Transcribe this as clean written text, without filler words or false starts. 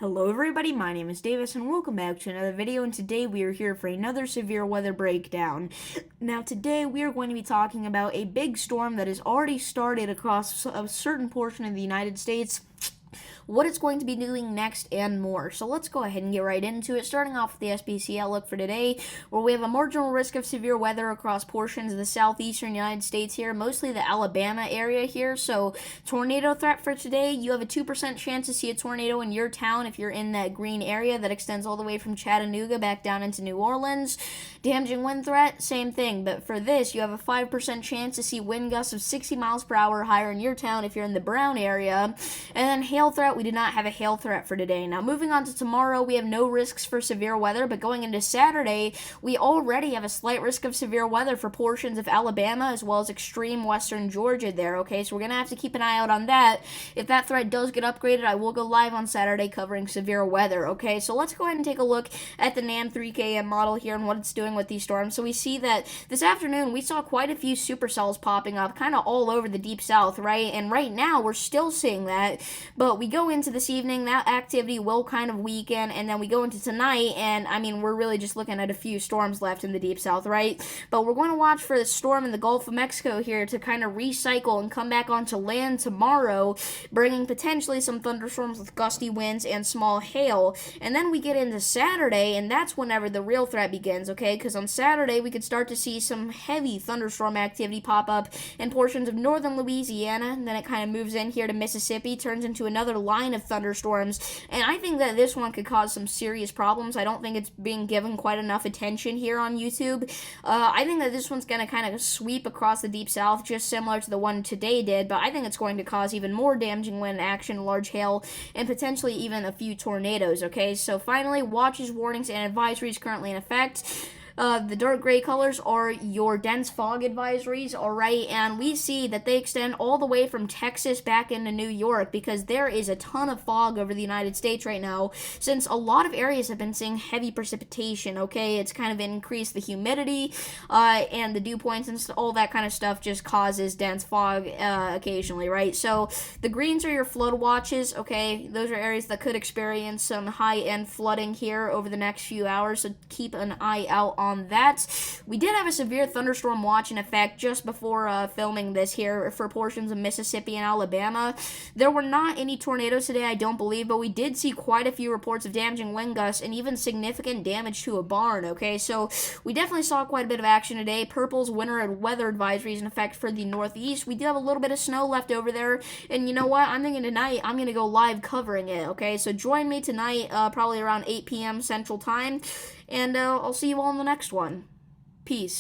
Hello everybody, my name is Davis and welcome back to another video, and today we are here for another severe weather breakdown. Now today we are going to be talking about a big storm that has already started across a certain portion of the United States, what it's going to be doing next, and more. So let's go ahead and get right into it, starting off with the SPC outlook for today, where we have a marginal risk of severe weather across portions of the southeastern United States here, mostly the Alabama area here. So tornado threat for today, you have a 2% chance to see a tornado in your town if you're in that green area that extends all the way from Chattanooga back down into New Orleans. Damaging wind threat, same thing, but for this you have a 5% chance to see wind gusts of 60 miles per hour higher in your town if you're in the brown area. And then hail threat, we did not have a hail threat for today. Now moving on to tomorrow, we have no risks for severe weather, but going into Saturday, we already have a slight risk of severe weather for portions of Alabama as well as extreme western Georgia there, okay? So we're going to have to keep an eye out on that. If that threat does get upgraded, I will go live on Saturday covering severe weather, okay? So let's go ahead and take a look at the NAM 3KM model here and what it's doing with these storms. So we see that this afternoon, we saw quite a few supercells popping up kind of all over the deep south, right? And right now, we're still seeing that, but we go into this evening, that activity will kind of weaken, and then we go into tonight, and I mean, we're really just looking at a few storms left in the deep south, right? But we're going to watch for the storm in the Gulf of Mexico here to kind of recycle and come back onto land tomorrow, bringing potentially some thunderstorms with gusty winds and small hail. And then we get into Saturday, and that's whenever the real threat begins, okay? Because on Saturday, we could start to see some heavy thunderstorm activity pop up in portions of northern Louisiana, and then it kind of moves in here to Mississippi, turns into another line of thunderstorms, and I think that this one could cause some serious problems. I don't think it's being given quite enough attention here on YouTube. I think that this one's going to kind of sweep across the deep south, just similar to the one today did, but I think it's going to cause even more damaging wind action, large hail, and potentially even a few tornadoes, okay? So finally, watches, warnings, and advisories currently in effect. The dark gray colors are your dense fog advisories, alright, and we see that they extend all the way from Texas back into New York because there is a ton of fog over the United States right now, since a lot of areas have been seeing heavy precipitation, okay? It's kind of increased the humidity, and the dew points and all that kind of stuff just causes dense fog occasionally, right? So the greens are your flood watches, okay? Those are areas that could experience some high-end flooding here over the next few hours, so keep an eye out on that. We did have a severe thunderstorm watch in effect just before filming this here for portions of Mississippi and Alabama. There were not any tornadoes today, I don't believe, but we did see quite a few reports of damaging wind gusts and even significant damage to a barn, okay? So we definitely saw quite a bit of action today. Purple's winter weather advisory is in effect for the Northeast. We do have a little bit of snow left over there, and you know what? I'm thinking tonight I'm going to go live covering it, okay? So join me tonight, probably around 8 p.m. Central Time, and I'll see you all in the next one. Peace.